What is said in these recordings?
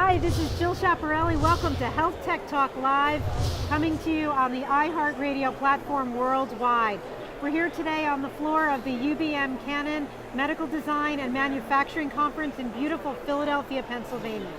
Hi, this is Jill Schiaparelli. Welcome to HealthTech Talk Live, coming to you on the iHeart radio platform worldwide. We're here today on the floor of the UBM Canon Medical Design and Manufacturing Conference in beautiful Philadelphia, Pennsylvania.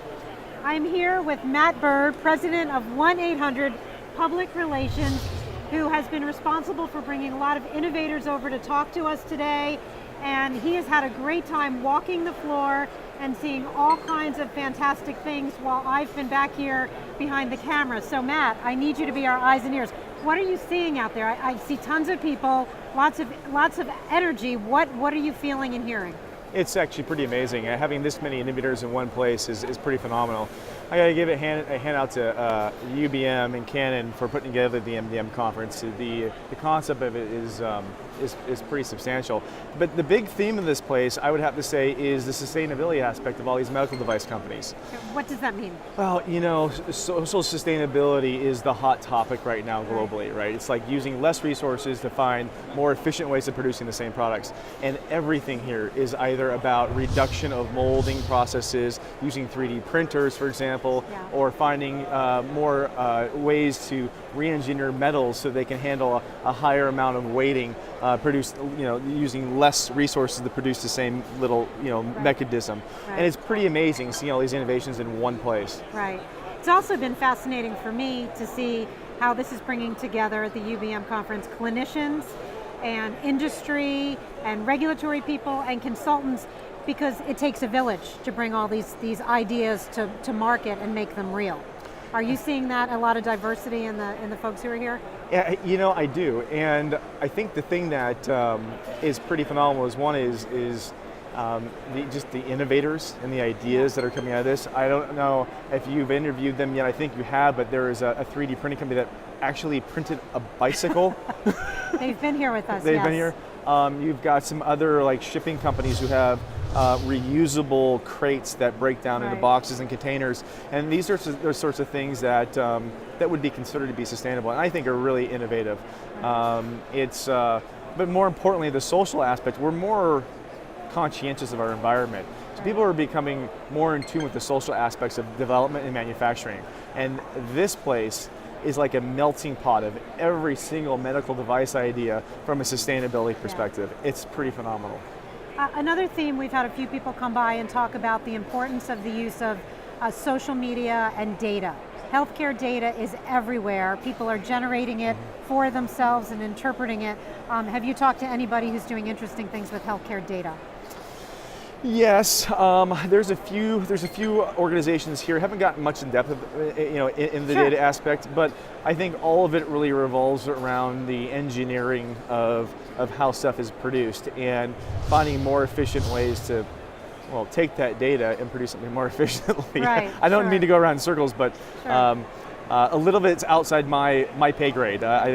I'm here with Matt Bird, president of 1-800 Public Relations, who has been responsible for bringing a lot of innovators over to talk to us today. And he has had a great time walking the floor and seeing all kinds of fantastic things while I've been back here behind the camera. So Matt, I need you to be our eyes and ears. What are you seeing out there? I see tons of people, lots of energy. What are you feeling and hearing? It's actually pretty amazing. Having this many innovators in one place is pretty phenomenal. I got to give a hand out to UBM and Canon for putting together the MD&M conference. The concept of it is pretty substantial. But the big theme of this place, I would have to say, is the sustainability aspect of all these medical device companies. What does that mean? Well, you know, social sustainability is the hot topic right now globally, right? It's like using less resources to find more efficient ways of producing the same products. And everything here is either about reduction of molding processes, using 3D printers, for example, or finding more ways to re-engineer metals so they can handle a higher amount of weighting, using less resources to produce the same little, mechanism. Right. And it's pretty amazing seeing all these innovations in one place. Right. It's also been fascinating for me to see how this is bringing together at the UBM conference clinicians and industry and regulatory people and consultants, because it takes a village to bring all these ideas to market and make them real. Are you seeing that, a lot of diversity in the folks who are here? Yeah, I do, and I think the thing that is pretty phenomenal is just the innovators and the ideas that are coming out of this. I don't know if you've interviewed them yet. I think you have, but there is a 3D printing company that actually printed a bicycle. They've been here with us. They've been here. You've got some other like shipping companies who have reusable crates that break down into boxes and containers, and these are the sorts of things that would be considered to be sustainable, and I think are really innovative. But more importantly, the social aspect. We're more conscientious of our environment. So people are becoming more in tune with the social aspects of development and manufacturing, and this place is like a melting pot of every single medical device idea from a sustainability perspective. It's pretty phenomenal. Another theme, we've had a few people come by and talk about the importance of the use of social media and data. Healthcare data is everywhere. People are generating it for themselves and interpreting it. Have you talked to anybody who's doing interesting things with healthcare data? Yes, there's a few organizations here. Haven't gotten much in depth, in the data aspect, but I think all of it really revolves around the engineering of how stuff is produced and finding more efficient ways to, take that data and produce something more efficiently. Right, I don't mean to go around in circles, but a little bit outside my pay grade. I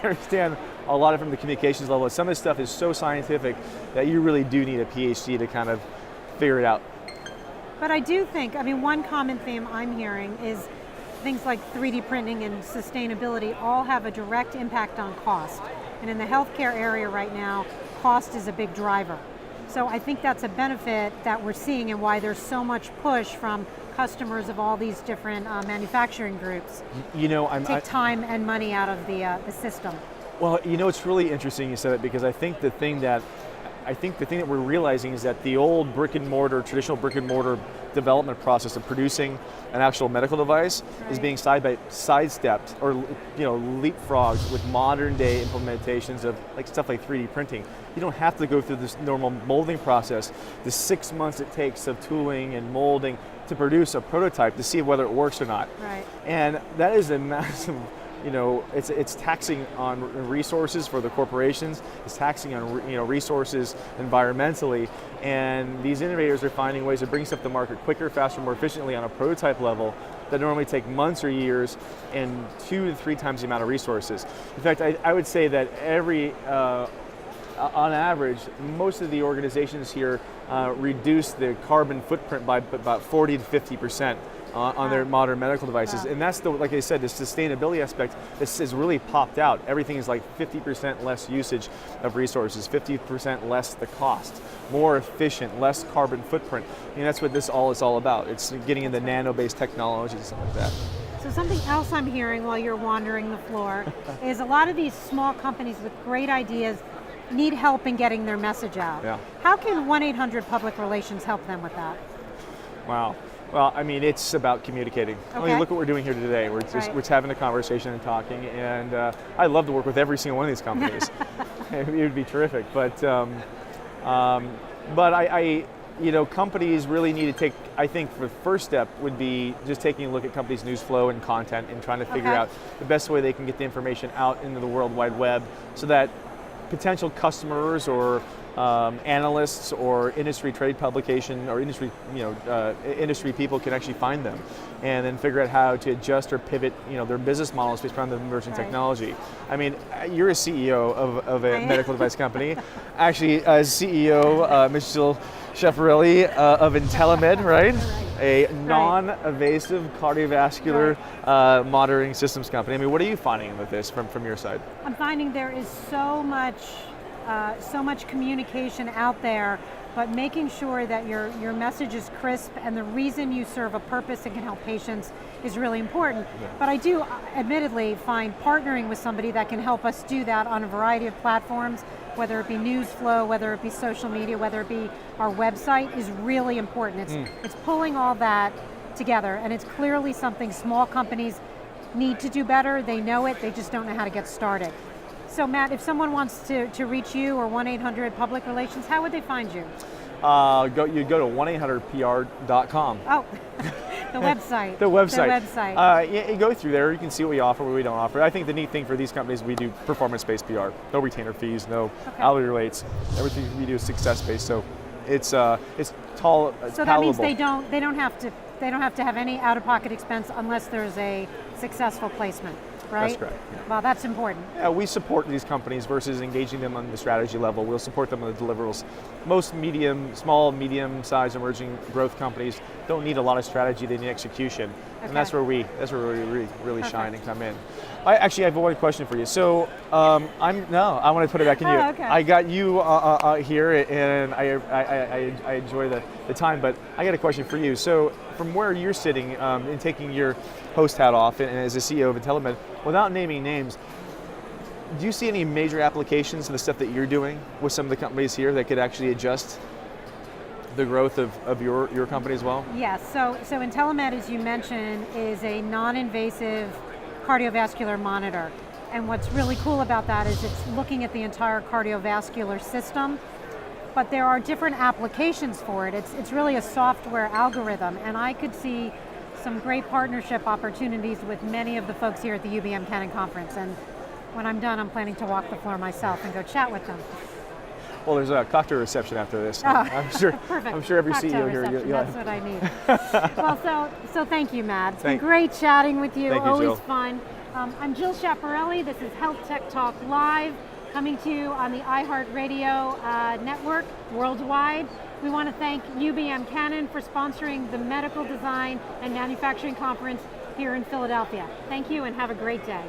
understand a lot of from the communications level. Some of this stuff is so scientific that you really do need a PhD to kind of figure it out. But I do think, one common theme I'm hearing is things like 3D printing and sustainability all have a direct impact on cost. And in the healthcare area right now, cost is a big driver. So I think that's a benefit that we're seeing and why there's so much push from customers of all these different manufacturing groups. Take time and money out of the system. Well, it's really interesting you said it, because I think the thing that we're realizing is that the old traditional brick and mortar development process of producing an actual medical device is being sidestepped or leapfrogged with modern day implementations of stuff like 3D printing. You don't have to go through this normal molding process, the 6 months it takes of tooling and molding to produce a prototype to see whether it works or not. Right. And that is a massive, it's taxing on resources for the corporations. It's taxing on resources environmentally, and these innovators are finding ways to bring stuff to market quicker, faster, more efficiently on a prototype level that normally take months or years and 2 to 3 times the amount of resources. In fact, I would say that on average, most of the organizations here reduce the carbon footprint by about 40 to 50% on their modern medical devices. And that's like I said, the sustainability aspect has really popped out. Everything is like 50% less usage of resources, 50% less the cost, more efficient, less carbon footprint. That's what this all is all about. It's getting into nano-based technologies and stuff like that. So something else I'm hearing while you're wandering the floor is a lot of these small companies with great ideas need help in getting their message out. Yeah. How can 1-800 Public Relations help them with that? Wow. Well, it's about communicating. Okay. Look what we're doing here today. We're just having a conversation and talking, and I'd love to work with every single one of these companies. It would be terrific. But companies really need to take, I think the first step would be just taking a look at companies' news flow and content and trying to figure out the best way they can get the information out into the World Wide Web so that potential customers or analysts or industry trade publication or industry people can actually find them and then figure out how to adjust or pivot their business models based on the emerging technology. You're a CEO of a medical device company. Actually, as CEO, Ms. Jill Schiaparelli of IntelliMed, right? A non-invasive cardiovascular monitoring systems company. What are you finding with this from your side? I'm finding there is so much communication out there, but making sure that your message is crisp and the reason you serve a purpose and can help patients is really important. Yeah. But I do admittedly find partnering with somebody that can help us do that on a variety of platforms, whether it be news flow, whether it be social media, whether it be our website, is really important. It's pulling all that together, and it's clearly something small companies need to do better. They know it, they just don't know how to get started. So Matt, if someone wants to reach you or 1-800 Public Relations, how would they find you? You go to 1-800pr.com. Oh, the website. The website. The you go through there, you can see what we offer, what we don't offer. I think the neat thing for these companies, we do performance-based PR. No retainer fees, no hourly rates. Everything we do is success-based, so it's palatable. So that means they don't have to have any out-of-pocket expense unless there's a successful placement. Right? That's correct. Yeah. Well, that's important. We support these companies versus engaging them on the strategy level. We'll support them on the deliverables. Most small, medium-sized emerging growth companies don't need a lot of strategy; they need execution, and that's where we really shine and come in. I actually have one question for you. So I want to put it back in you. Okay. I got you here, and I enjoy the time. But I got a question for you. So from where you're sitting and taking your host hat off, and as a CEO of IntelliMed, without naming names, do you see any major applications in the stuff that you're doing with some of the companies here that could actually adjust the growth of your company as well? Yes. So IntelliMed, as you mentioned, is a non-invasive cardiovascular monitor. And what's really cool about that is it's looking at the entire cardiovascular system, but there are different applications for it. It's really a software algorithm, and I could see some great partnership opportunities with many of the folks here at the UBM Cannon Conference. And when I'm done, I'm planning to walk the floor myself and go chat with them. Well, there's a cocktail reception after this. I'm sure. Perfect. I'm sure every cocktail CEO here. That's what I need. Well, so thank you, Matt. It's been great chatting with you. Thank you, Always Jill. fun. I'm Jill Schiaparelli. This is HealthTech Talk Live, coming to you on the iHeart Radio network worldwide. We want to thank UBM Cannon for sponsoring the Medical Design and Manufacturing Conference here in Philadelphia. Thank you and have a great day.